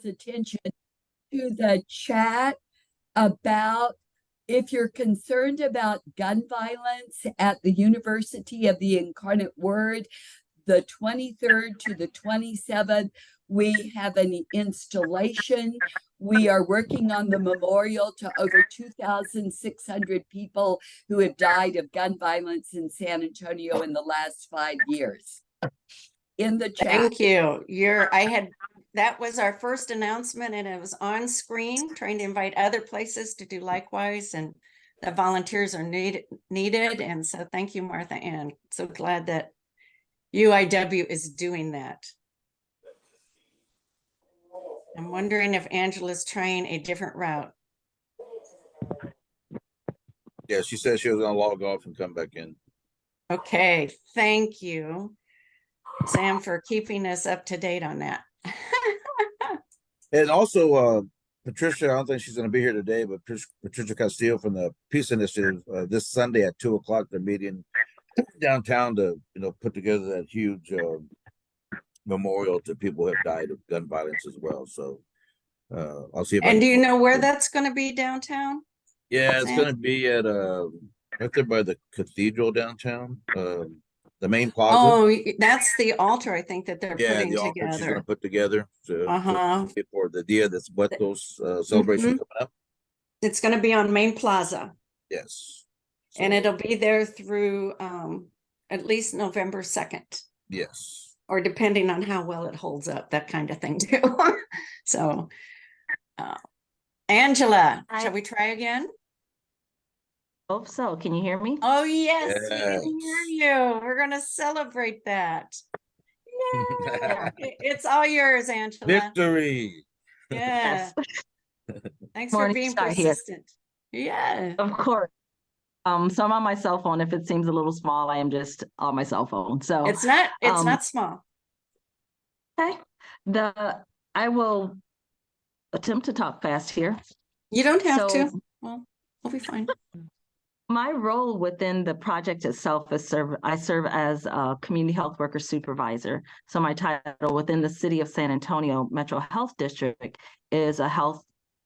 attention to the chat about if you're concerned about gun violence at the University of the Incarnate Word, the 23rd to the 27th, we have an installation. We are working on the memorial to over 2,600 people who have died of gun violence in San Antonio in the last 5 years. In the chat. Thank you. That was our first announcement, and it was on screen, trying to invite other places to do likewise, and the volunteers are needed. And so thank you, Martha Ann. So glad that UIW is doing that. I'm wondering if Angela's trying a different route. Yeah, she said she was gonna log off and come back in. Okay, thank you, Sam, for keeping us up to date on that. And also, Patricia, I don't think she's going to be here today, but Patricia Castillo from the Peace Initiative, this Sunday at 2:00, they're meeting downtown to, put together that huge memorial to people who have died of gun violence as well. So I'll see if And do you know where that's going to be downtown? Yeah, it's going to be at right there by the cathedral downtown. The main plaza. Oh, that's the altar, I think, that they're putting the altar together. she's going to put together for the Dia de Muertos celebration coming up. It's going to be on Main Plaza. Yes. So, and it'll be there through at least November 2nd. Yes. Or depending on how well it holds up, that kind of thing too. So, Angela, shall we try again? Hope so. Can you hear me? Oh, yes, we can hear you. We're going to celebrate that. Yeah. It's all yours, Angela. Victory. Yeah. Thanks for being persistent. Yeah. Of course. So I'm on my cell phone. If it seems a little small, I am just on my cell phone. So it's not small. Okay. I will attempt to talk fast here. You don't have to. Well, we'll be fine. My role within the project itself is I serve as a community health worker supervisor. So my title within the City of San Antonio Metro Health District is a health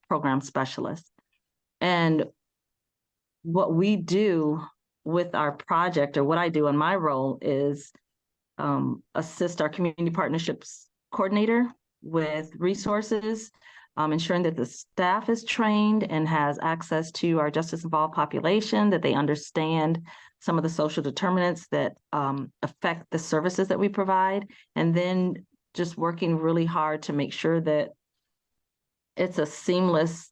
program specialist. And what we do with our project, or what I do in my role, is assist our community partnerships coordinator with resources, ensuring that the staff is trained and has access to our justice involved population, that they understand some of the social determinants that affect the services that we provide, and then just working really hard to make sure that it's a seamless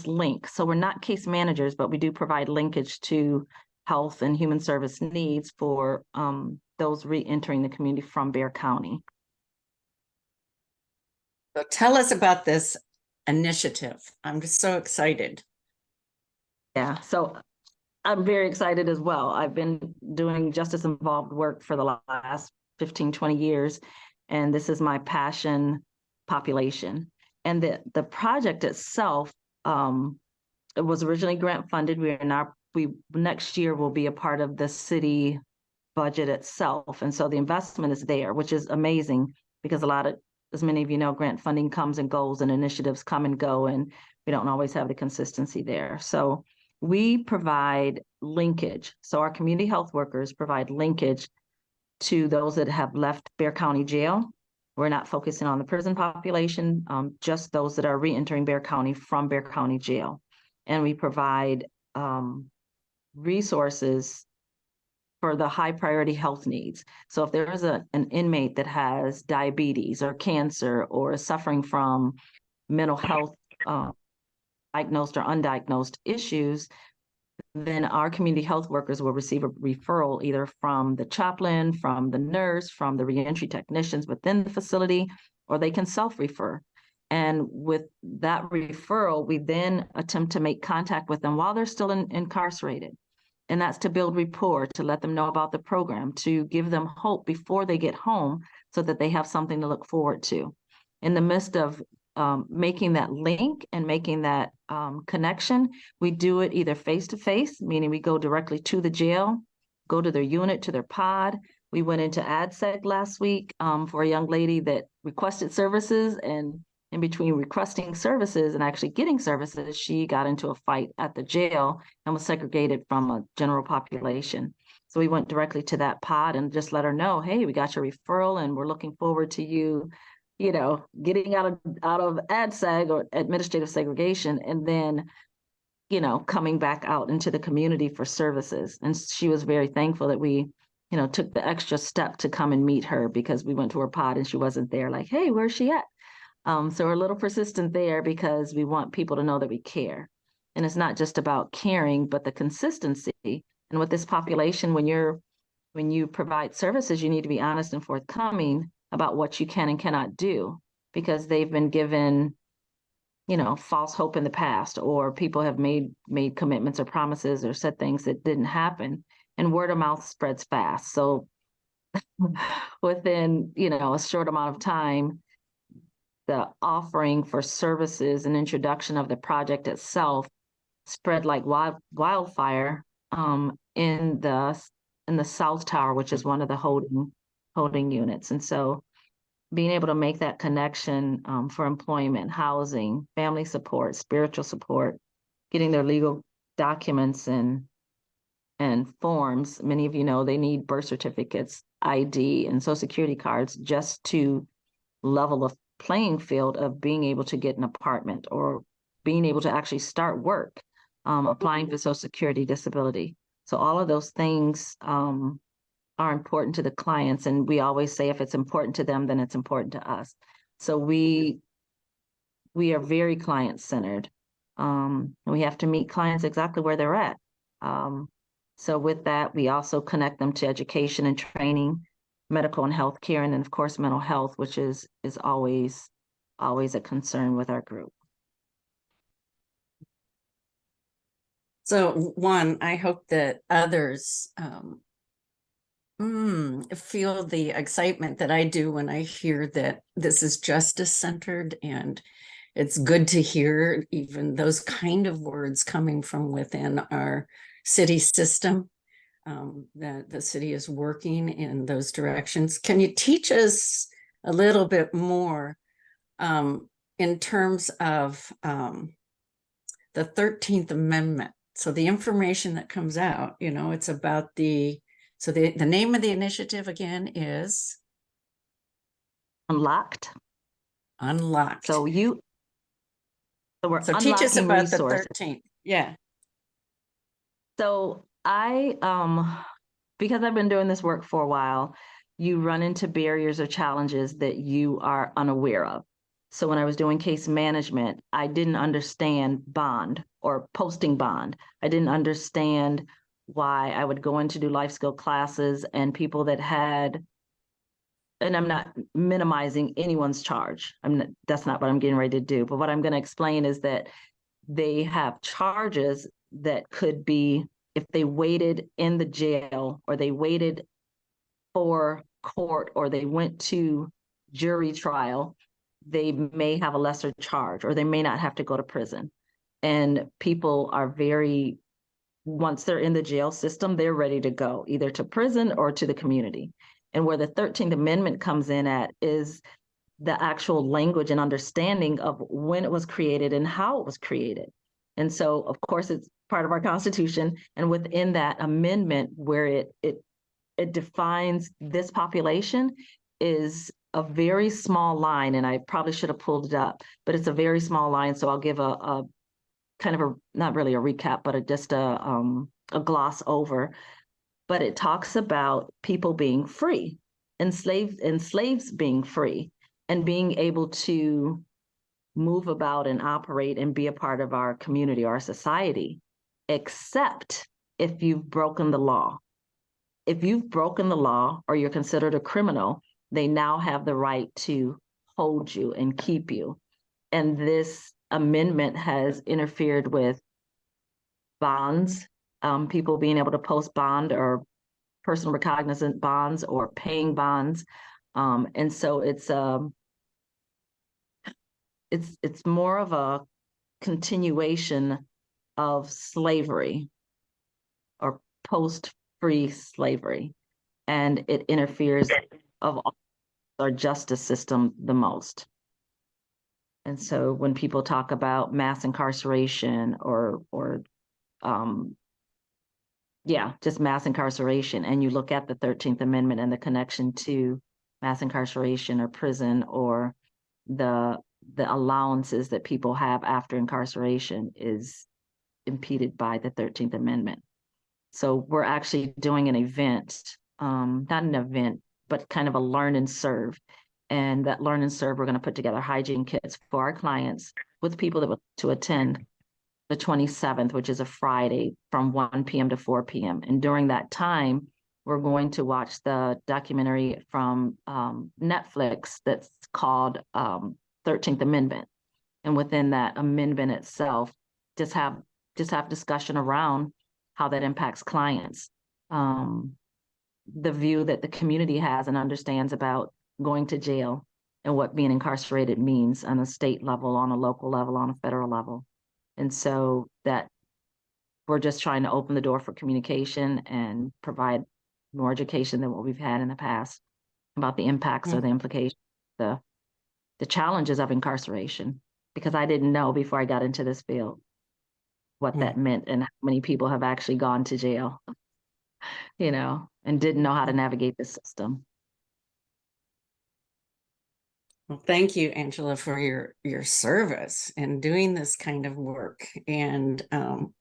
link. So we're not case managers, but we do provide linkage to health and human service needs for those re-entering the community from Bexar County. So tell us about this initiative. I'm just so excited. Yeah, so I'm very excited as well. I've been doing justice involved work for the last 15, 20 years, and this is my passion population. And the project itself, it was originally grant funded. We next year will be a part of the city budget itself. And so the investment is there, which is amazing, because as many of you know, grant funding comes and goes and initiatives come and go, and we don't always have the consistency there. So we provide linkage. So our community health workers provide linkage to those that have left Bexar County Jail. We're not focusing on the prison population, just those that are re-entering Bexar County from Bexar County Jail. And we provide resources for the high priority health needs. So if there is an inmate that has diabetes or cancer or is suffering from mental health diagnosed or undiagnosed issues, then our community health workers will receive a referral either from the chaplain, from the nurse, from the reentry technicians within the facility, or they can self-refer. And with that referral, we then attempt to make contact with them while they're still incarcerated. And that's to build rapport, to let them know about the program, to give them hope before they get home so that they have something to look forward to. In the midst of making that link and making that connection, we do it either face-to-face, meaning we go directly to the jail, go to their unit, to their pod. We went into ADSEG last week for a young lady that requested services, and in between requesting services and actually getting services, she got into a fight at the jail and was segregated from a general population. So we went directly to that pod and just let her know, hey, we got your referral and we're looking forward to you, getting out of ADSEG or administrative segregation, and then, coming back out into the community for services. And she was very thankful that we, took the extra step to come and meet her, because we went to her pod and she wasn't there. Like, hey, where's she at? So we're a little persistent there because we want people to know that we care. And it's not just about caring, but the consistency. And with this population, when you provide services, you need to be honest and forthcoming about what you can and cannot do, because they've been given, false hope in the past, or people have made commitments or promises or said things that didn't happen, and word of mouth spreads fast. So within, a short amount of time, the offering for services and introduction of the project itself spread like wildfire in the South Tower, which is one of the holding units. And so being able to make that connection for employment, housing, family support, spiritual support, getting their legal documents and forms. Many of you know they need birth certificates, ID, and Social Security cards just to level the playing field of being able to get an apartment or being able to actually start work, applying for Social Security, disability. So all of those things are important to the clients. And we always say, if it's important to them, then it's important to us. So we are very client-centered. And we have to meet clients exactly where they're at. So with that, we also connect them to education and training, medical and healthcare, and then of course, mental health, which is always a concern with our group. So one, I hope that others feel the excitement that I do when I hear that this is justice centered, and it's good to hear even those kind of words coming from within our city system, that the city is working in those directions. Can you teach us a little bit more in terms of the 13th Amendment? So the information that comes out, it's about the name of the initiative again is Unlocked. Unlocked. So we're So teach us unlocking about resources. the 13th. Yeah. So because I've been doing this work for a while, you run into barriers or challenges that you are unaware of. So when I was doing case management, I didn't understand bond or posting bond. I didn't understand why I would go in to do life skill classes and people that had, and I'm not minimizing anyone's charge. That's not what I'm getting ready to do. But what I'm going to explain is that they have charges that could be, if they waited in the jail or they waited for court or they went to jury trial, they may have a lesser charge or they may not have to go to prison. And people are once they're in the jail system, they're ready to go either to prison or to the community. And where the 13th Amendment comes in at is the actual language and understanding of when it was created and how it was created. And so, of course, it's part of our Constitution. And within that amendment, where it defines this population, is a very small line. And I probably should have pulled it up, but it's a very small line. So I'll give a kind of not really a recap, but just a gloss over. But it talks about people being free, and slaves being free, and being able to move about and operate and be a part of our community, our society, except if you've broken the law. If you've broken the law or you're considered a criminal, they now have the right to hold you and keep you. And this amendment has interfered with bonds, people being able to post bond or personal recognizant bonds or paying bonds. And so it's more of a continuation of slavery or post-free slavery, and it interferes of our justice system the most. And so when people talk about mass incarceration or just mass incarceration, and you look at the 13th Amendment and the connection to mass incarceration or prison or the allowances that people have after incarceration is impeded by the 13th Amendment. So we're actually doing an event, not an event, but kind of a learn and serve. And that learn and serve, we're going to put together hygiene kits for our clients with people that will to attend the 27th, which is a Friday from 1 p.m. to 4 p.m. And during that time, we're going to watch the documentary from Netflix that's called 13th Amendment. And within that amendment itself, just have discussion around how that impacts clients, the view that the community has and understands about going to jail and what being incarcerated means on a state level, on a local level, on a federal level. And so that we're just trying to open the door for communication and provide more education than what we've had in the past about the impacts or the implications, the challenges of incarceration, because I didn't know before I got into this field what that meant and how many people have actually gone to jail, and didn't know how to navigate the system. Well, thank you, Angela, for your service and doing this kind of work and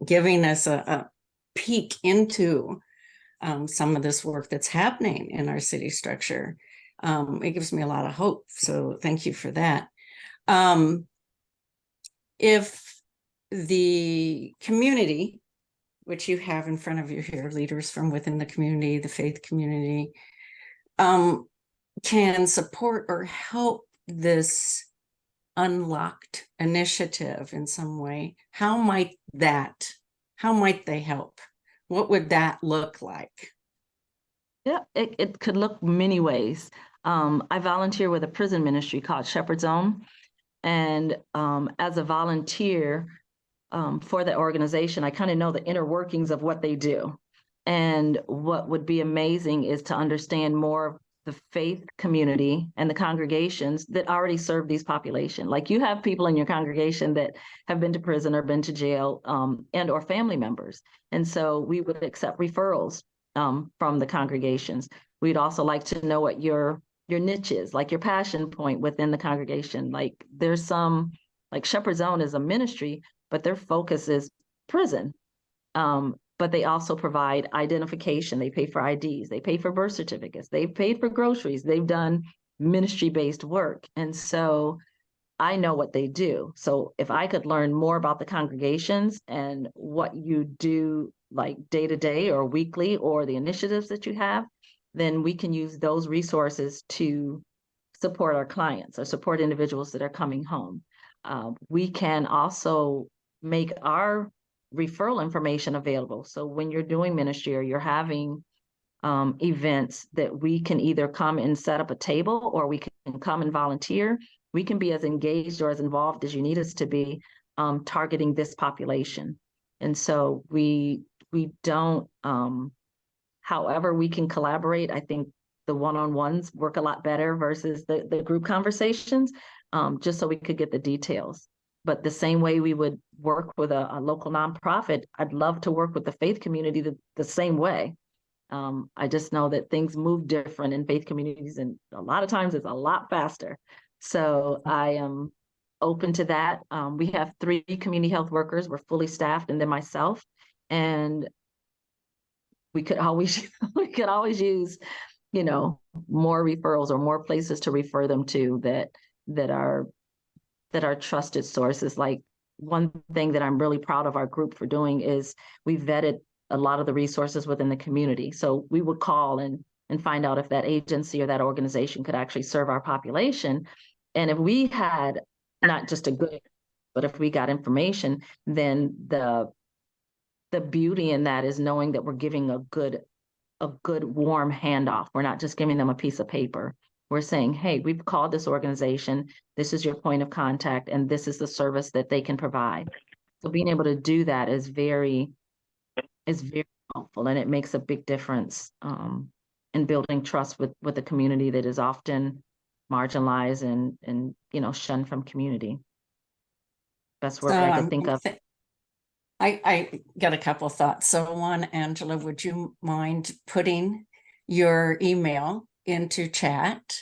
giving us a peek into some of this work that's happening in our city structure. It gives me a lot of hope. So thank you for that. If the community, which you have in front of you here, leaders from within the community, the faith community, can support or help this unlocked initiative in some way, how might they help? What would that look like? Yeah, it could look many ways. I volunteer with a prison ministry called Shepherd's Own. And as a volunteer for the organization, I kind of know the inner workings of what they do. And what would be amazing is to understand more of the faith community and the congregations that already serve these population. Like you have people in your congregation that have been to prison or been to jail and or family members. And so we would accept referrals from the congregations. We'd also like to know what your niche is, like your passion point within the congregation. Like there's some, like Shepherd's Own is a ministry, but their focus is prison. But they also provide identification. They pay for IDs. They pay for birth certificates. They've paid for groceries. They've done ministry-based work. And so I know what they do. So if I could learn more about the congregations and what you do like day to day or weekly or the initiatives that you have, then we can use those resources to support our clients or support individuals that are coming home. We can also make our referral information available. So when you're doing ministry or you're having events, that we can either come and set up a table or we can come and volunteer. We can be as engaged or as involved as you need us to be targeting this population. And so we don't, however we can collaborate, I think the one-on-ones work a lot better versus the group conversations, just so we could get the details. But the same way we would work with a local nonprofit, I'd love to work with the faith community the same way. I just know that things move different in faith communities, and a lot of times it's a lot faster. So I am open to that. We have 3 community health workers. We're fully staffed, and then myself. And we could always use, more referrals or more places to refer them to that are trusted sources. Like one thing that I'm really proud of our group for doing is we vetted a lot of the resources within the community. So we would call and find out if that agency or that organization could actually serve our population. And if we had not just but if we got information, then the beauty in that is knowing that we're giving a good warm handoff. We're not just giving them a piece of paper. We're saying, hey, we've called this organization. This is your point of contact, and this is the service that they can provide. So being able to do that is very helpful, and it makes a big difference in building trust with a community that is often marginalized and shunned from community. best So word I could think of. I got a couple thoughts. So one, Angela, would you mind putting your email into chat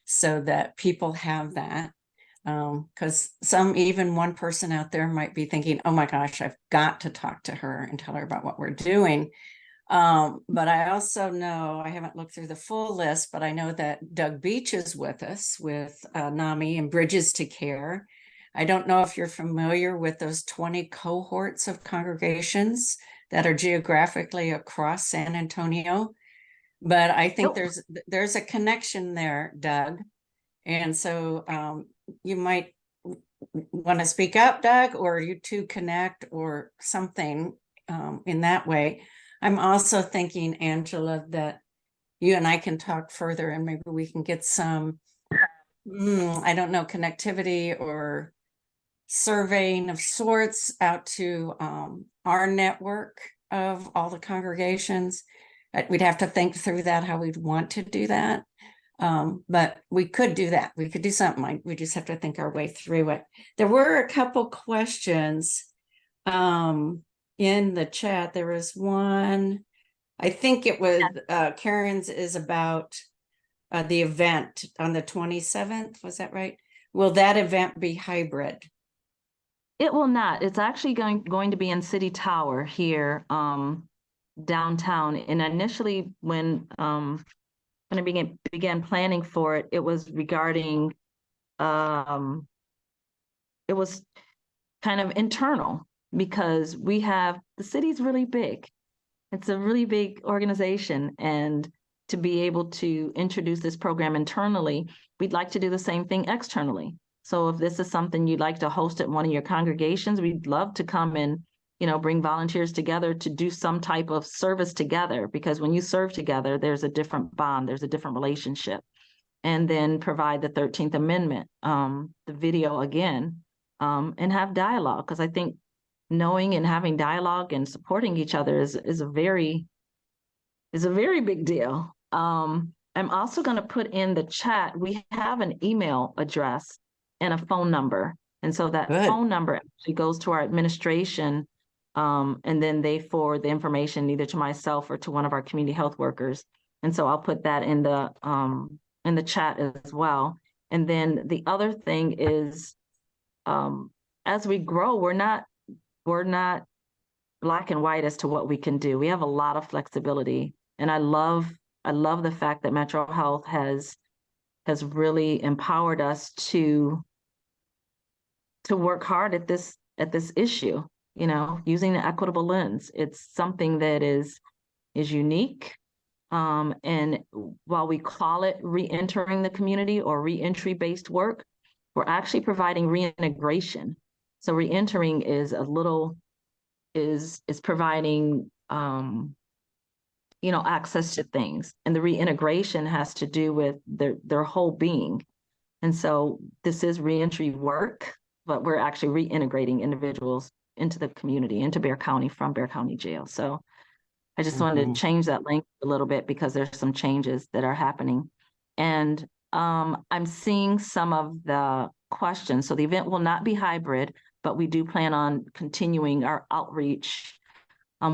so that people have that? Because even one person out there might be thinking, oh my gosh, I've got to talk to her and tell her about what we're doing. But I also know, I haven't looked through the full list, but I know that Doug Beach is with us with NAMI and Bridges to Care. I don't know if you're familiar with those 20 cohorts of congregations that are geographically across San Antonio, but I think Nope. there's a connection there, Doug. And so you might want to speak up, Doug, or you two connect or something in that way. I'm also thinking, Angela, that you and I can talk further and maybe we can get some, I don't know, connectivity or surveying of sorts out to our network of all the congregations. We'd have to think through that, how we'd want to do that. But we could do that. We could do something. We just have to think our way through it. There were a couple questions in the chat. There was one, I think it was Karen's is about the event on the 27th. Was that right? Will that event be hybrid? It will not. It's actually going to be in City Tower here, downtown. And initially, when I began planning for it, it was regarding, it was kind of internal because the city's really big. It's a really big organization, and to be able to introduce this program internally, we'd like to do the same thing externally. So if this is something you'd like to host at one of your congregations, we'd love to come and, bring volunteers together to do some type of service together, because when you serve together, there's a different bond, there's a different relationship. And then provide the 13th Amendment, the video again, and have dialogue. Because I think knowing and having dialogue and supporting each other is a very big deal. I'm also going to put in the chat, we have an email address and a phone number. And so that Good. phone number actually goes to our administration, and then they forward the information either to myself or to one of our community health workers. And so I'll put that in the chat as well. And then the other thing is, as we grow, we're not black and white as to what we can do. We have a lot of flexibility. And I love the fact that Metro Health has really empowered us to work hard at this issue, using the equitable lens. It's something that is unique. And while we call it re-entering the community or re-entry based work, we're actually providing reintegration. So re-entering is providing access to things, and the reintegration has to do with their whole being. And so this is reentry work, but we're actually reintegrating individuals into the community, into Bexar County from Bexar County Jail. So I just wanted to change that link a little bit because there's some changes that are happening. And I'm seeing some of the questions. So the event will not be hybrid, but we do plan on continuing our outreach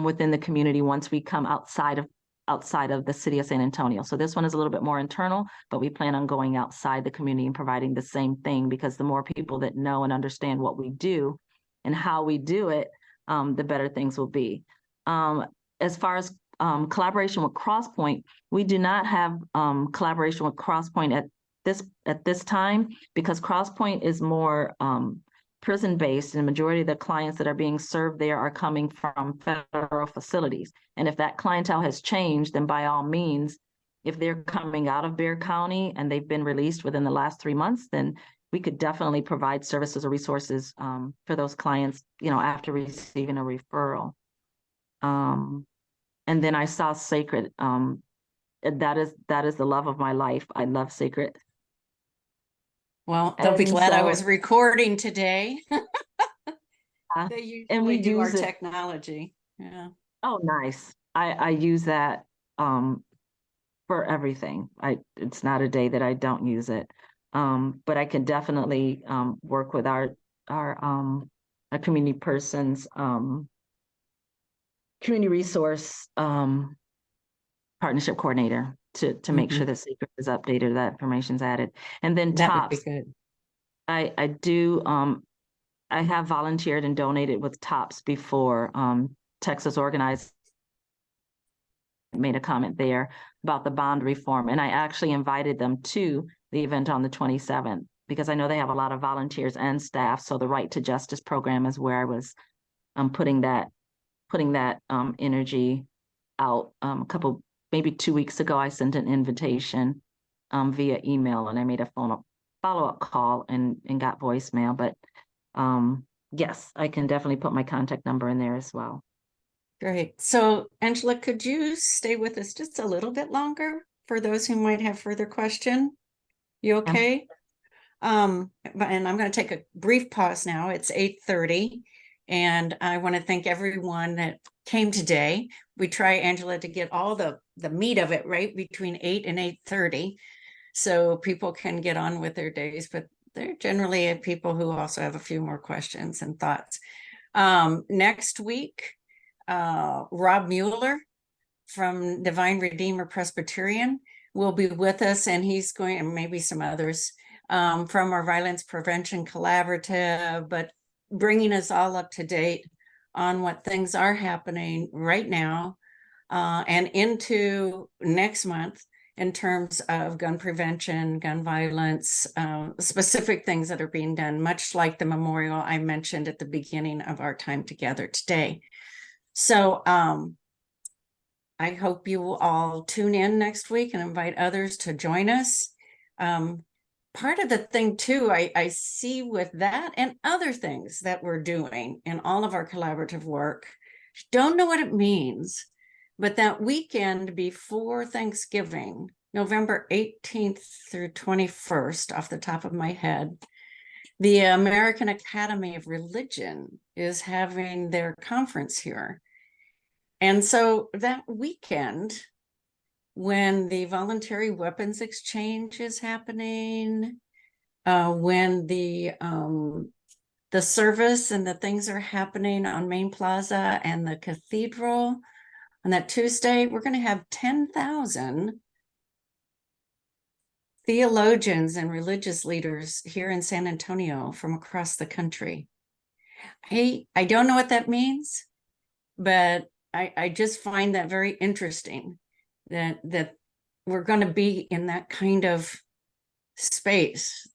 within the community once we come outside of the city of San Antonio. So this one is a little bit more internal, but we plan on going outside the community and providing the same thing, because the more people that know and understand what we do and how we do it, the better things will be. As far as collaboration with Crosspoint, we do not have collaboration with Crosspoint at this time, because Crosspoint is more prison-based, and the majority of the clients that are being served there are coming from federal facilities. And if that clientele has changed, then by all means, if they're coming out of Bexar County and they've been released within the last 3 months, then we could definitely provide services or resources for those clients, after receiving a referral. And then I saw Sacred. That is the love of my life. I love Sacred. Well, they'll be And glad I so- was recording today. Uh, They and we usually do our use it. technology. Yeah. Oh, nice. I use that for everything. It's not a day that I don't use it. But I can definitely work with our a community person's community resource partnership coordinator to make sure that secret is updated, that information's added. And then That would be TOPS, good. I do I have volunteered and donated with TOPS before. Texas Organized made a comment there about the bond reform, and I actually invited them to the event on the 27th because I know they have a lot of volunteers and staff. So the Right to Justice program is where I was putting that energy out. Maybe 2 weeks ago, I sent an invitation via email, and I made a follow-up call and got voicemail. But yes, I can definitely put my contact number in there as well. Great. So Angela, could you stay with us just a little bit longer for those who might have further question? You okay? And I'm going to take a brief pause now. It's 8:30, and I want to thank everyone that came today. We try, Angela, to get all the meat of it right between 8 and 8:30, so people can get on with their days. But they're generally people who also have a few more questions and thoughts. Next week, Rob Mueller from Divine Redeemer Presbyterian will be with us, and he's going, and maybe some others from our Violence Prevention Collaborative, but bringing us all up to date on what things are happening right now and into next month in terms of gun prevention, gun violence, specific things that are being done, much like the memorial I mentioned at the beginning of our time together today. So I hope you will all tune in next week and invite others to join us. Part of the thing too, I see with that and other things that we're doing in all of our collaborative work, don't know what it means, but that weekend before Thanksgiving, November 18th through 21st, off the top of my head, the American Academy of Religion is having their conference here. And so that weekend, when the voluntary weapons exchange is happening, when the service and the things are happening on Main Plaza and the cathedral, on that Tuesday, we're going to have 10,000 theologians and religious leaders here in San Antonio from across the country. I don't know what that means, but I just find that very interesting that we're going to be in that kind of space.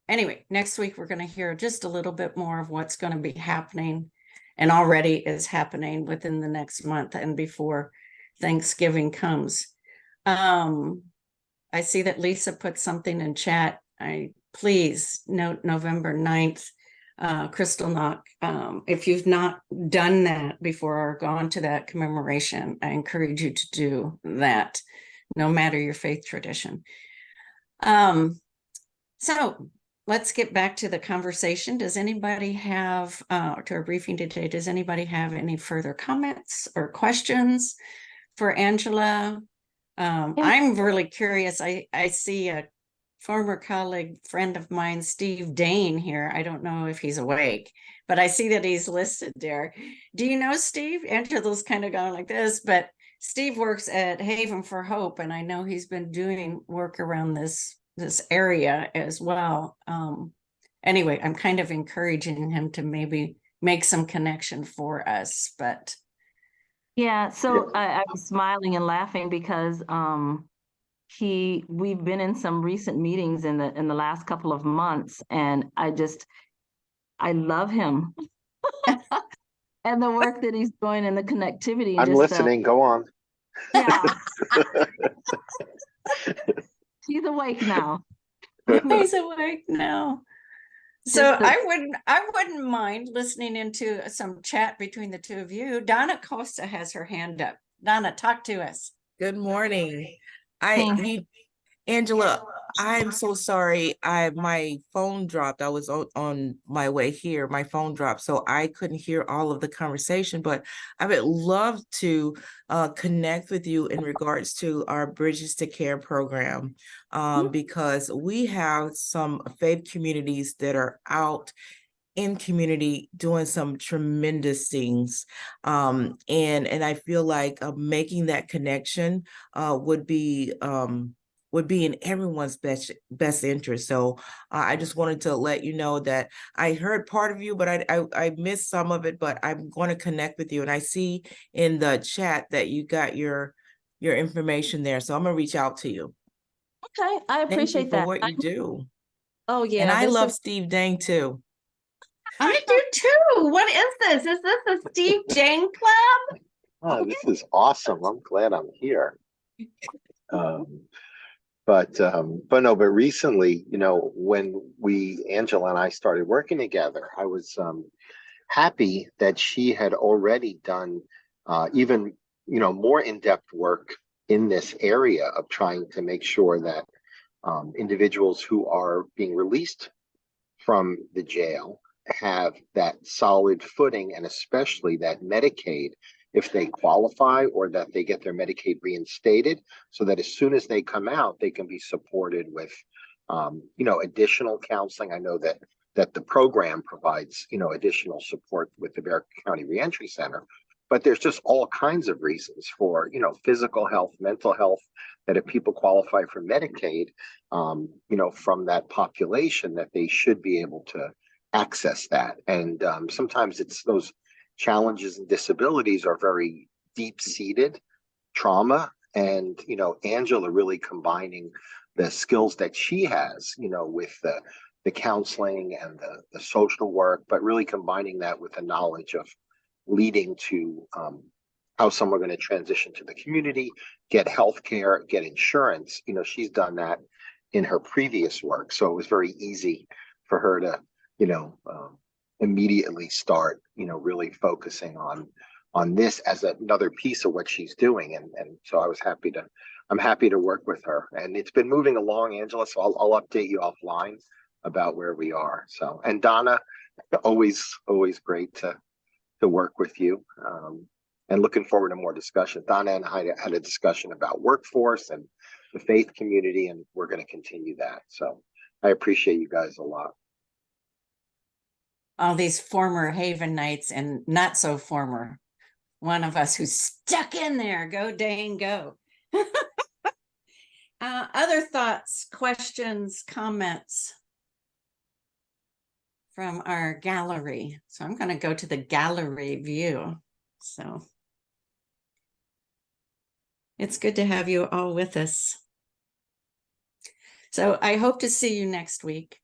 Anyway, next week we're going to hear just a little bit more of what's going to be happening and already is happening within the next month and before Thanksgiving comes. I see that Lisa put something in chat. Please note November 9th. Kristallnacht, if you've not done that before or gone to that commemoration, I encourage you to do that, no matter your faith tradition. So let's get back to the conversation. Does anybody have, to our briefing today, does anybody have any further comments or questions for Angela? I'm really curious. I see a former colleague, friend of mine, Steve Dane here. I don't know if he's awake, but I see that he's listed there. Do you know Steve? Angela's kind of going like this, but Steve works at Haven for Hope, and I know he's been doing work around this area as well. Anyway, I'm kind of encouraging him to maybe make some connection for us, but. Yeah, so I was smiling and laughing because we've been in some recent meetings in the last couple of months, and I love him and the work that he's doing and the connectivity. I'm listening. Go on. Yeah. He's awake now. He's awake now. So I wouldn't mind listening into some chat between the two of you. Donna Costa has her hand up. Donna, talk to us. Good morning. Angela, I'm so sorry. My phone dropped. I was on my way here. My phone dropped, so I couldn't hear all of the conversation, but I would love to connect with you in regards to our Bridges to Care program, because we have some faith communities that are out in community doing some tremendous things. And I feel like making that connection would be in everyone's best interest. So I just wanted to let you know that I heard part of you, but I missed some of it, but I'm going to connect with you. And I see in the chat that you got your information there. So I'm gonna reach out to you. Okay, I Thank you appreciate for that. what you do. Oh And yeah, I this love is Steve Dang too. I do too. What is this? Is this the Steve Dang Club? Oh, this is awesome. I'm glad I'm here. But recently, when Angela and I started working together, I was happy that she had already done even, more in-depth work in this area of trying to make sure that individuals who are being released from the jail have that solid footing, and especially that Medicaid, if they qualify, or that they get their Medicaid reinstated, so that as soon as they come out, they can be supported with, additional counseling. I know that the program provides, additional support with the Bear County Reentry Center, but there's just all kinds of reasons for, physical health, mental health, that if people qualify for Medicaid, from that population, that they should be able to access that. And sometimes it's those challenges and disabilities are very deep-seated trauma. And, Angela really combining the skills that she has, with the counseling and the social work, but really combining that with the knowledge of leading to how some are going to transition to the community, get health care, get insurance. She's done that in her previous work. So it was very easy for her to, immediately start, really focusing on this as another piece of what she's doing. And so I'm happy to work with her. And it's been moving along, Angela, so I'll update you offline about where we are. So, and Donna, always great to work with you. And looking forward to more discussion. Donna and I had a discussion about workforce and the faith community, and we're going to continue that. So I appreciate you guys a lot. All these former Haven Knights and not so former. One of us who's stuck in there. Go Dane, go. Other thoughts, questions, comments from our gallery. So I'm going to go to the gallery view. So it's good to have you all with us. So I hope to see you next week.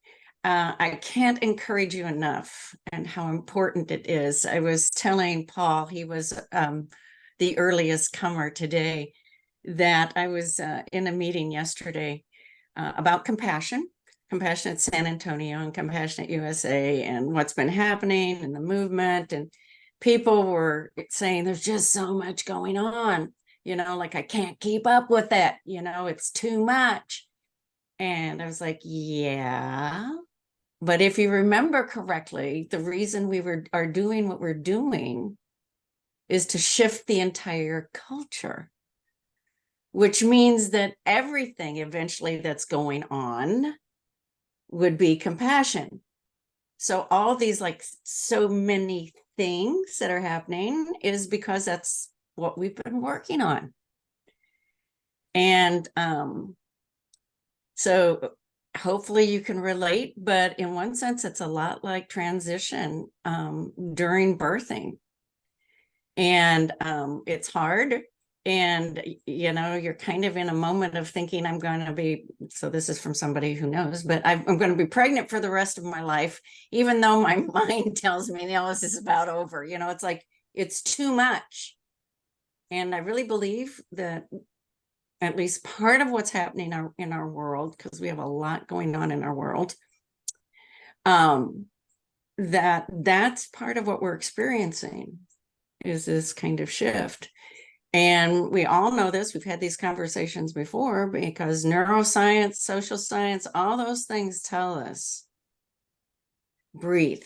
I can't encourage you enough and how important it is. I was telling Paul, he was the earliest comer today, that I was in a meeting yesterday about Compassionate San Antonio and Compassionate USA and what's been happening and the movement. And people were saying there's just so much going on, like I can't keep up with it, it's too much. And I was like, yeah. But if you remember correctly, the reason we are doing what we're doing is to shift the entire culture, which means that everything eventually that's going on would be compassion. So all these, like, so many things that are happening is because that's what we've been working on. And so hopefully you can relate, but in one sense, it's a lot like transition during birthing. And it's hard. And, you're kind of in a moment of thinking, I'm going to be, so this is from somebody who knows, but I'm going to be pregnant for the rest of my life, even though my mind tells me, this is about over. It's like, it's too much. And I really believe that at least part of what's happening in our world, because we have a lot going on in our world, that's part of what we're experiencing, is this kind of shift. And we all know this, we've had these conversations before, because neuroscience, social science, all those things tell us, breathe.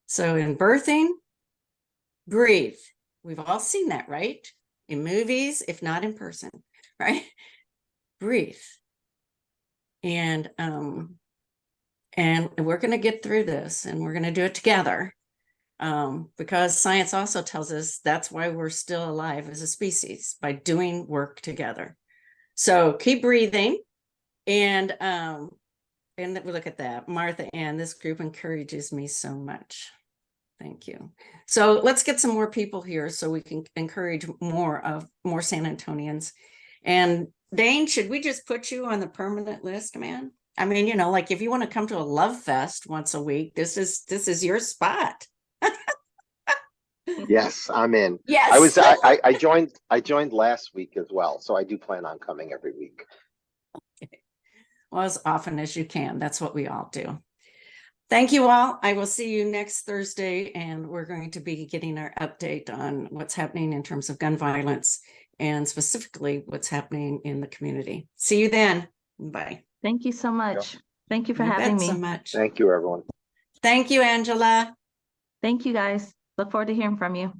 So in birthing, breathe. We've all seen that, right? In movies, if not in person, right? Breathe. And we're going to get through this, and we're going to do it together. Because science also tells us that's why we're still alive as a species, by doing work together. So keep breathing. And look at that, Martha Ann, this group encourages me so much. Thank you. So let's get some more people here so we can encourage more San Antonians. And Dane, should we just put you on the permanent list, man? I mean, you know, like if you want to come to a love fest once a week, this is your spot. Yes, I'm in. Yes. I joined last week as well, so I do plan on coming every week. Well, as often as you can. That's what we all do. Thank you all. I will see you next Thursday, and we're going to be getting our update on what's happening in terms of gun violence, and specifically what's happening in the community. See you then. Bye. Thank you so much. Thank you for You bet having me. so much. Thank you, everyone. Thank you, Angela. Thank you, guys. Look forward to hearing from you.